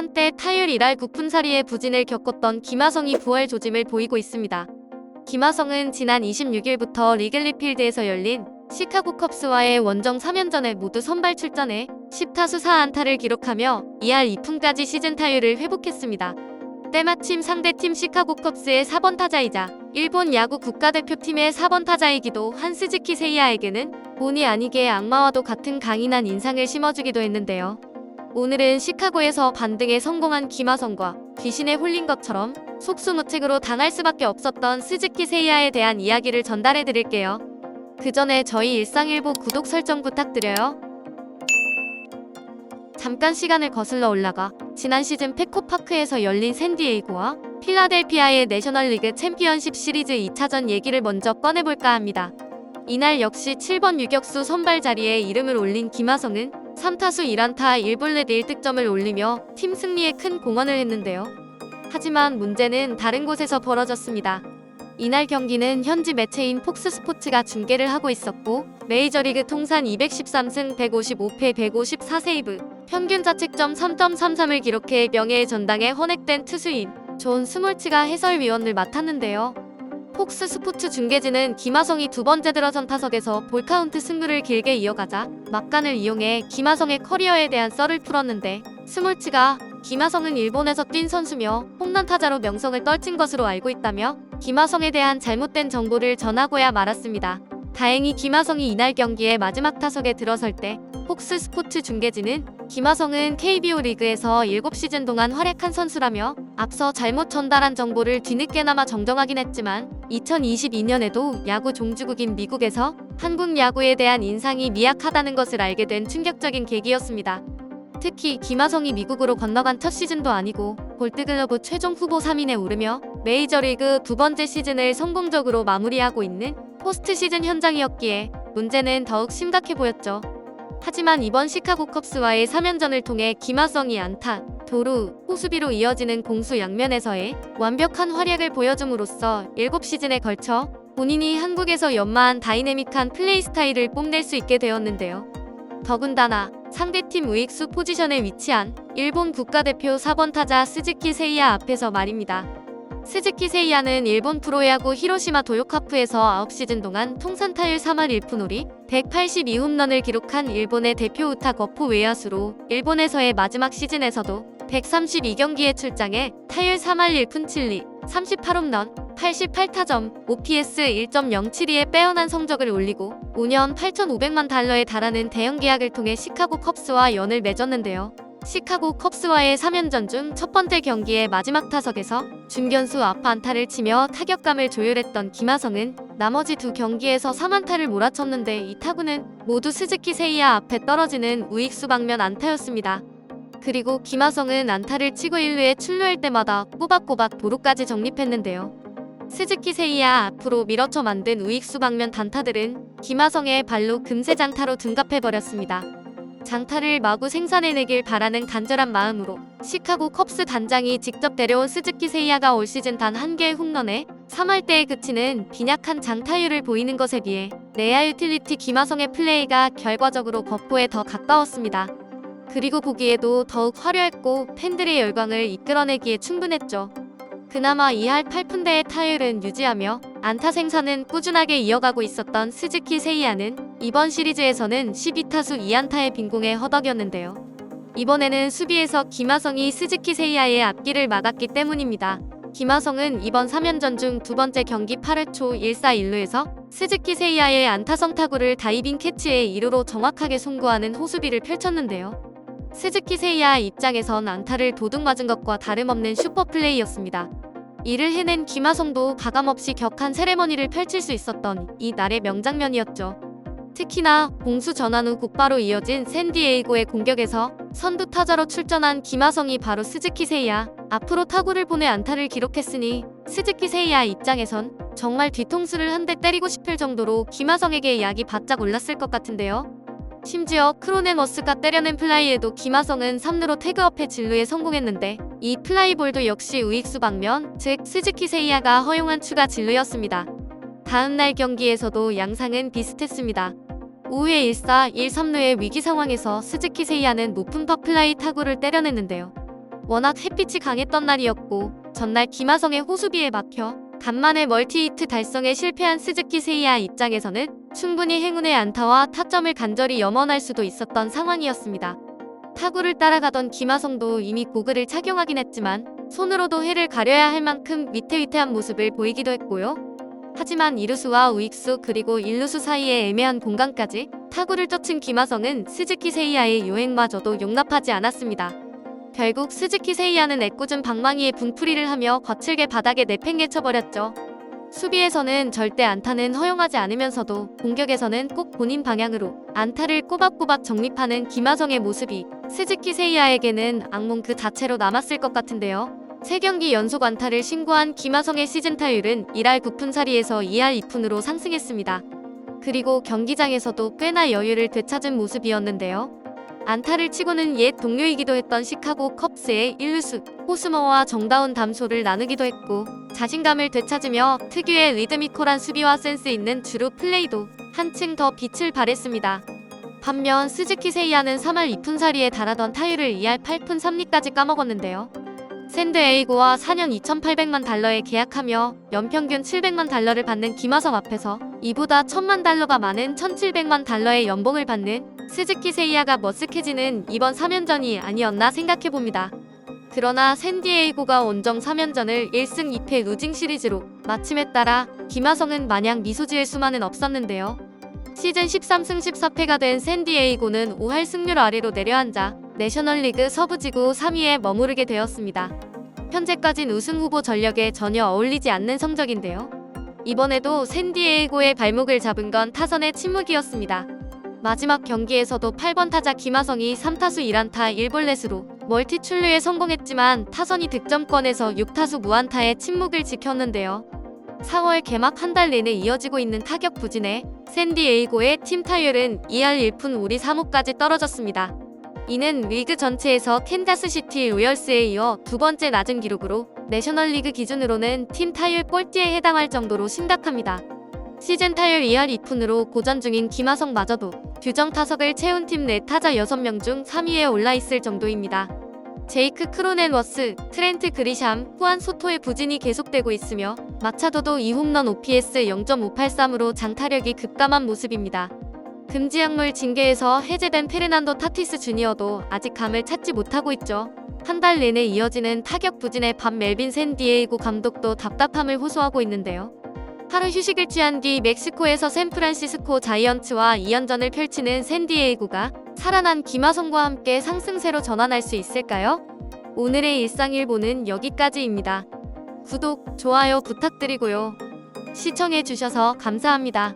한때 타율 1할 9푼살이의 부진을 겪었던 김하성이 부활 조짐을 보이고 있습니다. 김하성은 지난 26일부터 리글리 필드에서 열린 시카고 컵스와의 원정 3연전에 모두 선발 출전해 10타수 4안타를 기록하며 2할 2푼까지 시즌 타율을 회복했습니다. 때마침 상대팀 시카고 컵스의 4번 타자이자 일본 야구 국가대표팀의 4번 타자이기도 한 스즈키 세이야에게는 본의 아니게 악마와도 같은 강인한 인상을 심어주기도 했는데요. 오늘은 시카고에서 반등에 성공한 김하성과 귀신에 홀린 것처럼 속수무책으로 당할 수밖에 없었던 스즈키 세이야에 대한 이야기를 전달해 드릴게요. 그 전에 저희 일상일보 구독 설정 부탁드려요. 잠깐 시간을 거슬러 올라가 지난 시즌 페코파크에서 열린 샌디에이고와 필라델피아의 내셔널리그 챔피언십 시리즈 2차전 얘기를 먼저 꺼내볼까 합니다. 이날 역시 7번 유격수 선발 자리에 이름을 올린 김하성은 3타수 1안타 1볼넷 1득점을 올리며 팀 승리에 큰 공헌을 했는데요. 하지만 문제는 다른 곳에서 벌어졌습니다. 이날 경기는 현지 매체인 폭스스포츠가 중계를 하고 있었고 메이저리그 통산 213승 155패 154세이브 평균 자책점 3.33을 기록해 명예의 전당에 헌액된 투수인 존 스몰츠가 해설위원을 맡았는데요. 폭스 스포츠 중계진은 김하성이 두 번째 들어선 타석에서 볼카운트 승부를 길게 이어가자 막간을 이용해 김하성의 커리어에 대한 썰을 풀었는데 스몰츠가 김하성은 일본에서 뛴 선수며 홈런 타자로 명성을 떨친 것으로 알고 있다며 김하성에 대한 잘못된 정보를 전하고야 말았습니다. 다행히 김하성이 이날 경기의 마지막 타석에 들어설 때 폭스 스포츠 중계진은 김하성은 KBO 리그에서 7시즌 동안 활약한 선수라며 앞서 잘못 전달한 정보를 뒤늦게나마 정정하긴 했지만 2022년에도 야구 종주국인 미국에서 한국 야구에 대한 인상이 미약하다는 것을 알게 된 충격적인 계기였습니다. 특히 김하성이 미국으로 건너간 첫 시즌도 아니고 골드글러브 최종 후보 3인에 오르며 메이저리그 두 번째 시즌을 성공적으로 마무리하고 있는 포스트 시즌 현장이었기에 문제는 더욱 심각해 보였죠. 하지만 이번 시카고 컵스와의 3연전을 통해 김하성이 안타, 도루, 호수비로 이어지는 공수 양면에서의 완벽한 활약을 보여줌으로써 7시즌에 걸쳐 본인이 한국에서 연마한 다이내믹한 플레이 스타일을 뽐낼 수 있게 되었는데요. 더군다나 상대팀 우익수 포지션에 위치한 일본 국가대표 4번 타자 스즈키 세이야 앞에서 말입니다. 스즈키 세이야는 일본 프로야구 히로시마 도요카프에서 9시즌 동안 통산 타율 3할 1푼 182홈런을 기록한 일본의 대표 우타 거포 외야수로 일본에서의 마지막 시즌에서도 132경기에 출장해 타율 3할 1푼 7리, 38홈런, 88타점, OPS 1.072의 빼어난 성적을 올리고 5년 8,500만 달러에 달하는 대형 계약을 통해 시카고 컵스와 연을 맺었는데요. 시카고 컵스와의 3연전 중 첫 번째 경기의 마지막 타석에서 중견수 앞 안타를 치며 타격감을 조율했던 김하성은 나머지 두 경기에서 3안타를 몰아쳤는데 이 타구는 모두 스즈키 세이야 앞에 떨어지는 우익수 방면 안타였습니다. 그리고 김하성은 안타를 치고 1루에 출루할 때마다 꼬박꼬박 도루까지 적립했는데요. 스즈키 세이야 앞으로 밀어쳐 만든 우익수 방면 단타들은 김하성의 발로 금세 장타로 둔갑해버렸습니다. 장타를 마구 생산해내길 바라는 간절한 마음으로 시카고 컵스 단장이 직접 데려온 스즈키 세이야가 올 시즌 단 한 개의 홈런에 3할대에 그치는 빈약한 장타율을 보이는 것에 비해 내야 유틸리티 김하성의 플레이가 결과적으로 거포에 더 가까웠습니다. 그리고 보기에도 더욱 화려했고 팬들의 열광을 이끌어내기에 충분했죠. 그나마 2할 8푼대의 타율은 유지하며 안타 생산은 꾸준하게 이어가고 있었던 스즈키 세이야는 이번 시리즈에서는 12타수 2안타의 빈공에 허덕였는데요. 이번에는 수비에서 김하성이 스즈키 세이야의 앞길을 막았기 때문입니다. 김하성은 이번 3연전 중 두 번째 경기 8회 초 1사 1루에서 스즈키 세이야의 안타성 타구를 다이빙 캐치해 2루로 정확하게 송구하는 호수비를 펼쳤는데요. 스즈키 세이야 입장에선 안타를 도둑 맞은 것과 다름없는 슈퍼플레이였습니다. 이를 해낸 김하성도 가감없이 격한 세레머니를 펼칠 수 있었던 이 날의 명장면이었죠. 특히나 공수 전환 후 곧바로 이어진 샌디에이고의 공격에서 선두 타자로 출전한 김하성이 바로 스즈키 세이야 앞으로 타구를 보내 안타를 기록했으니 스즈키 세이야 입장에선 정말 뒤통수를 한 대 때리고 싶을 정도로 김하성에게 약이 바짝 올랐을 것 같은데요. 심지어 크로넨워스가 때려낸 플라이에도 김하성은 3루로 태그업해 진루에 성공했는데 이 플라이볼도 역시 우익수 방면, 즉 스즈키 세이야가 허용한 추가 진루였습니다. 다음날 경기에서도 양상은 비슷했습니다. 5회 1사 1, 3루의 위기 상황에서 스즈키 세이야는 높은 퍼플라이 타구를 때려냈는데요. 워낙 햇빛이 강했던 날이었고 전날 김하성의 호수비에 막혀 간만에 멀티히트 달성에 실패한 스즈키 세이야 입장에서는 충분히 행운의 안타와 타점을 간절히 염원할 수도 있었던 상황이었습니다. 타구를 따라가던 김하성도 이미 고글을 착용하긴 했지만 손으로도 해를 가려야 할 만큼 위태위태한 모습을 보이기도 했고요. 하지만 이루수와 우익수 그리고 일루수 사이의 애매한 공간까지 타구를 쫓은 김하성은 스즈키 세이야의 요행마저도 용납하지 않았습니다. 결국 스즈키 세이야는 애꿎은 방망이에 붕풀이를 하며 거칠게 바닥에 내팽개쳐버렸죠. 수비에서는 절대 안타는 허용하지 않으면서도 공격에서는 꼭 본인 방향으로 안타를 꼬박꼬박 정립하는 김하성의 모습이 스즈키 세이야에게는 악몽 그 자체로 남았을 것 같은데요. 3경기 연속 안타를 신고한 김하성의 시즌 타율은 1할 9푼4리에서 2할 2푼으로 상승했습니다. 그리고 경기장에서도 꽤나 여유를 되찾은 모습이었는데요. 안타를 치고는 옛 동료이기도 했던 시카고 컵스의 일루수 호스머와 정다운 담소를 나누기도 했고 자신감을 되찾으며 특유의 리드미컬한 수비와 센스 있는 주루 플레이도 한층 더 빛을 발했습니다. 반면 스즈키 세이야는 3할 2푼4리에 달하던 타율을 2할 8푼 3리까지 까먹었는데요. 샌드에이고와 4년 2,800만 달러에 계약하며 연평균 700만 달러를 받는 김하성 앞에서 이보다 1,000만 달러가 많은 1,700만 달러의 연봉을 받는 스즈키 세이야가 머쓱해지는 이번 3연전이 아니었나 생각해봅니다. 그러나 샌디에이고가 원정 3연전을 1승 2패 루징 시리즈로 마침에 따라 김하성은 마냥 미소 지을 수만은 없었는데요. 시즌 13승 14패가 된 샌디에이고는 5할 승률 아래로 내려앉아 내셔널리그 서부지구 3위에 머무르게 되었습니다. 현재까진 우승 후보 전력에 전혀 어울리지 않는 성적인데요. 이번에도 샌디에이고의 발목을 잡은 건 타선의 침묵이었습니다. 마지막 경기에서도 8번 타자 김하성이 3타수 1안타 1볼넷으로 멀티 출루에 성공했지만 타선이 득점권에서 6타수 무안타의 침묵을 지켰는데요. 4월 개막 한 달 내내 이어지고 있는 타격 부진에 샌디에이고의 팀 타율은 2할 1푼 5리 3호까지 떨어졌습니다. 이는 리그 전체에서 캔자스시티 로열스에 이어 두 번째 낮은 기록으로 내셔널리그 기준으로는 팀 타율 꼴찌에 해당할 정도로 심각합니다. 시즌 타율 2할 2푼으로 고전 중인 김하성마저도 규정 타석을 채운 팀 내 타자 6명 중 3위에 올라있을 정도입니다. 제이크 크로넨워스, 트렌트 그리샴, 후안 소토의 부진이 계속되고 있으며 마차도도 2홈런 OPS 0.583으로 장타력이 급감한 모습입니다. 금지약물 징계에서 해제된 페르난도 타티스 주니어도 아직 감을 찾지 못하고 있죠. 한 달 내내 이어지는 타격 부진에 반 멜빈 샌디에이고 감독도 답답함을 호소하고 있는데요. 하루 휴식을 취한 뒤 멕시코에서 샌프란시스코 자이언츠와 2연전을 펼치는 샌디에이고가 살아난 김하성과 함께 상승세로 전환할 수 있을까요? 오늘의 일상일보는 여기까지입니다. 구독, 좋아요 부탁드리고요. 시청해주셔서 감사합니다.